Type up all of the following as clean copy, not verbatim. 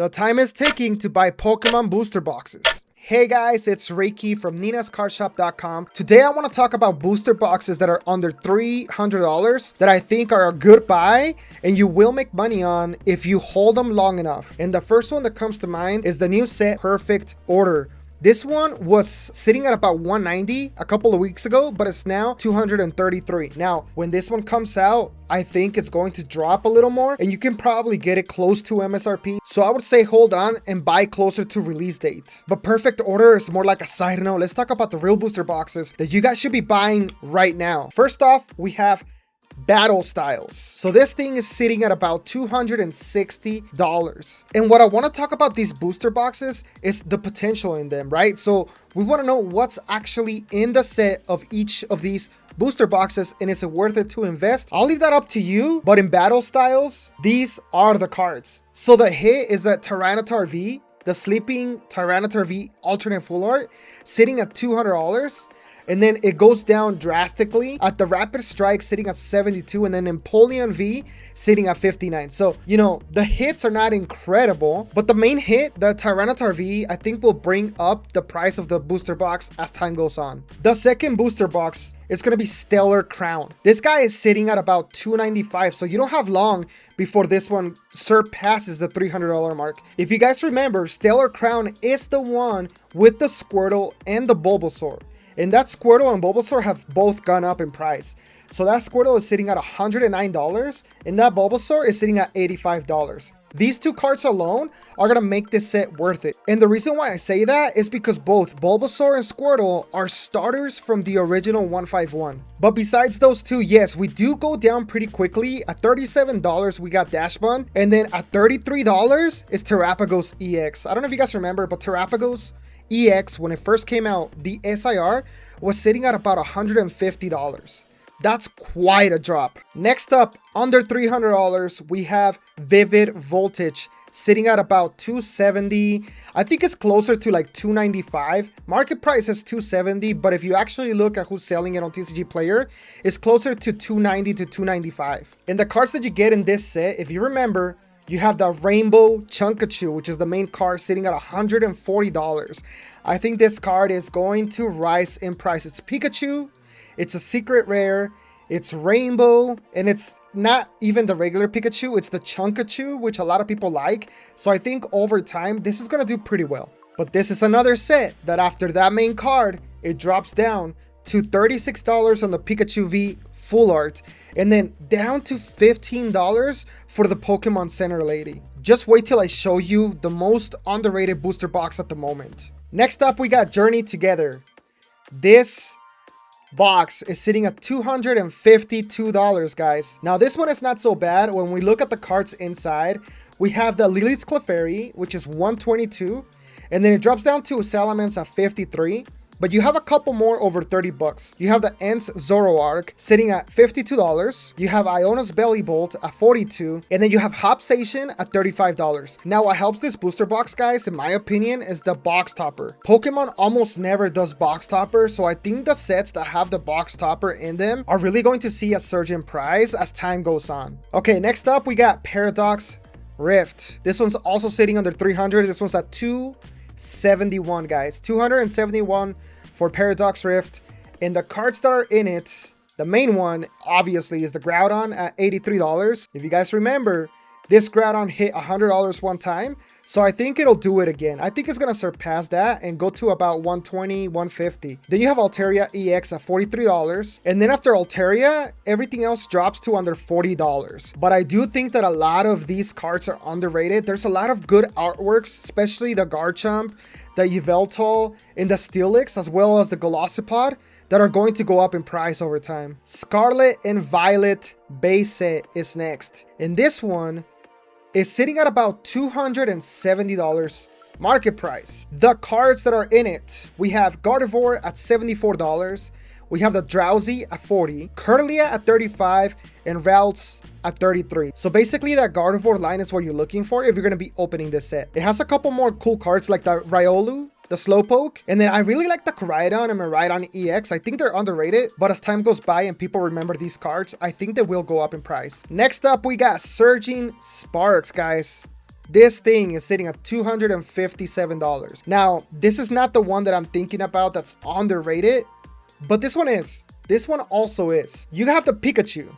The time is ticking to buy Pokemon booster boxes. Hey guys, it's Reiki from ninascardshop.com. Today I want to talk about booster boxes that are under $300 that I think are a good buy and you will make money on if you hold them long enough. And the first one that comes to mind is the new set Perfect Order. This one was sitting at about $190 a couple of weeks ago, but it's now $233. Now, when this one comes out, I think it's going to drop a little more and you can probably get it close to MSRP. So I would say hold on and buy closer to release date. But Perfect Order is more like a side note. Let's talk about the real booster boxes that you guys should be buying right now. First off, we have Battle Styles. So this thing is sitting at about $260. And what I want to talk about these booster boxes is the potential in them, right? So we want to know what's actually in the set of each of these booster boxes and is it worth it to invest? I'll leave that up to you, but in Battle Styles, these are the cards. So the hit is a Tyranitar V, the Sleeping Tyranitar V alternate full art, sitting at $200. And then it goes down drastically at the Rapid Strike sitting at 72 and then Empoleon V sitting at 59. So, you know, the hits are not incredible, but the main hit, the Tyranitar V, I think will bring up the price of the booster box as time goes on. The second booster box is going to be Stellar Crown. This guy is sitting at about $295, so you don't have long before this one surpasses the $300 mark. If you guys remember, Stellar Crown is the one with the Squirtle and the Bulbasaur. And that Squirtle and Bulbasaur have both gone up in price. So that Squirtle is sitting at $109 and that Bulbasaur is sitting at $85. These two cards alone are going to make this set worth it. And the reason why I say that is because both Bulbasaur and Squirtle are starters from the original 151. But besides those two, yes, we do go down pretty quickly. At $37, we got Dashbun. And then at $33 is Terrapagos EX. I don't know if you guys remember, but Terrapagos EX, when it first came out, the SIR was sitting at about $150. That's quite a drop. Next up, under $300, we have Vivid Voltage sitting at about $270. I think it's closer to like $295. Market price is $270, but if you actually look at who's selling it on TCG Player, it's closer to $290 to $295. And the cards that you get in this set, if you remember, you have the Rainbow Chunkachu, which is the main card, sitting at $140. I think this card is going to rise in price. It's Pikachu, it's a secret rare, it's Rainbow, and it's not even the regular Pikachu, it's the Chunkachu, which a lot of people like. So I think over time, this is going to do pretty well. But this is another set that after that main card, it drops down to $36 on the Pikachu V full art, and then down to $15 for the Pokemon Center Lady. Just wait till I show you the most underrated booster box at the moment. Next up, we got Journey Together. This box is sitting at $252, guys. Now this one is not so bad. When we look at the cards inside, we have the Lily's Clefairy, which is $122, and then it drops down to Salamence at $53. But you have a couple more over $30. You have the Ents Zoroark sitting at $52. You have Iona's Belly Bolt at $42. And then you have Hopsation at $35. Now what helps this booster box, guys, in my opinion, is the box topper. Pokemon almost never does box topper. So I think the sets that have the box topper in them are really going to see a surge in price as time goes on. Okay, next up we got Paradox Rift. This one's also sitting under 300. This one's at $271, guys. $271 for Paradox Rift. And the cards that are in it, the main one obviously is the Groudon at $83. If you guys remember, this Groudon hit $100 one time, so I think it'll do it again. I think it's gonna surpass that and go to about $120, $150. Then you have Altaria EX at $43, and then after Altaria, everything else drops to under $40. But I do think that a lot of these cards are underrated. There's a lot of good artworks, especially the Garchomp, the Yveltal, and the Steelix, as well as the Golisopod, that are going to go up in price over time. Scarlet and Violet base set is next, and this one is sitting at about $270 market price. The cards that are in it, we have Gardevoir at $74, we have the Drowsy at $40, Curlia at $35, and Ralts at $33. So basically that Gardevoir line is what you're looking for if you're going to be opening this set. It has a couple more cool cards like the Riolu, the Slowpoke, and then I really like the Koraidon and Miraidon EX. I think they're underrated, but as time goes by and people remember these cards, I think they will go up in price. Next up, we got Surging Sparks, guys. This thing is sitting at $257. Now, this is not the one that I'm thinking about that's underrated, but this one is. This one also is. You have the Pikachu,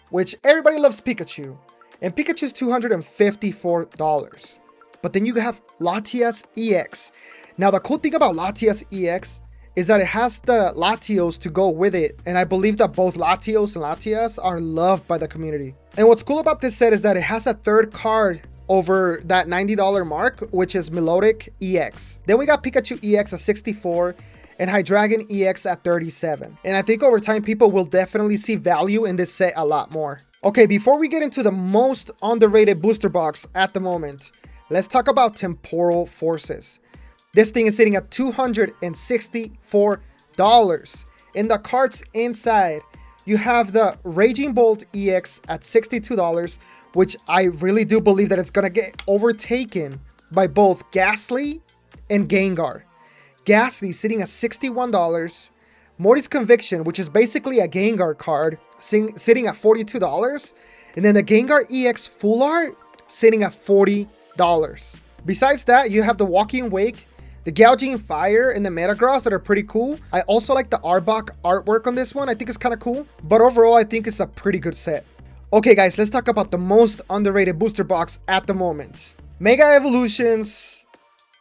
which everybody loves Pikachu, and Pikachu's $254. But then you have Latias EX. Now, the cool thing about Latias EX is that it has the Latios to go with it, and I believe that both Latios and Latias are loved by the community. And what's cool about this set is that it has a third card over that $90 mark, which is Melodic EX. Then we got Pikachu EX at 64 and Hydreigon EX at 37. And I think over time people will definitely see value in this set a lot more. Okay, before we get into the most underrated booster box at the moment, let's talk about Temporal Forces. This thing is sitting at $264. In the cards inside, you have the Raging Bolt EX at $62, which I really do believe that it's going to get overtaken by both Ghastly and Gengar. Ghastly sitting at $61. Morty's Conviction, which is basically a Gengar card, sitting at $42. And then the Gengar EX Full Art sitting at $40. Besides that, you have the Walking Wake, the Gouging Fire, and the Metagross that are pretty cool. I also like the Arbok artwork on this one. I think it's kind of cool. But overall, I think it's a pretty good set. Okay, guys, let's talk about the most underrated booster box at the moment. Mega Evolutions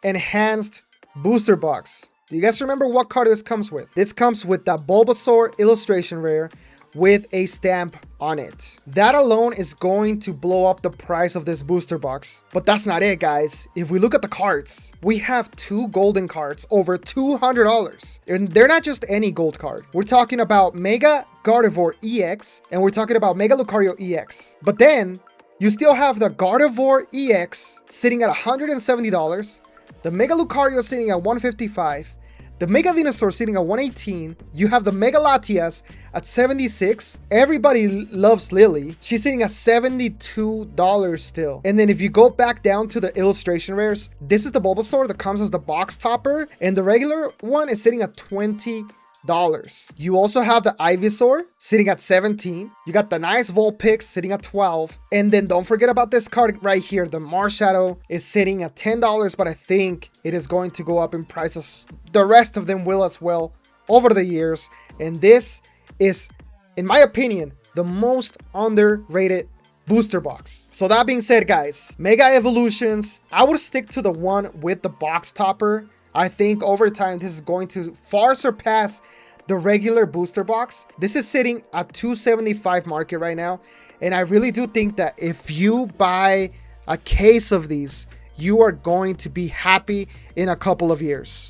Enhanced Booster Box. Do you guys remember what card this comes with? This comes with the Bulbasaur illustration rare with a stamp on it. That alone is going to blow up the price of this booster box. But that's not it, guys. If we look at the cards, we have 2 golden cards over $200. And they're not just any gold card. We're talking about Mega Gardevoir EX, and we're talking about Mega Lucario EX. But then, you still have the Gardevoir EX sitting at $170, the Mega Lucario sitting at $155, the Mega Venusaur sitting at $118. You have the Mega Latias at $76. Everybody loves Lily. She's sitting at $72 still. And then if you go back down to the illustration rares, this is the Bulbasaur that comes as the box topper, and the regular one is sitting at $20. You also have the Ivysaur sitting at $17. You got the nice Vulpix sitting at $12. And then don't forget about this card right here. The Marshadow is sitting at $10, but I think it is going to go up in prices. The rest of them will as well over the years. And this is, in my opinion, the most underrated booster box. So that being said, guys, Mega Evolutions, I would stick to the one with the box topper. I think over time, this is going to far surpass the regular booster box. This is sitting at $275 market right now. And I really do think that if you buy a case of these, you are going to be happy in a couple of years.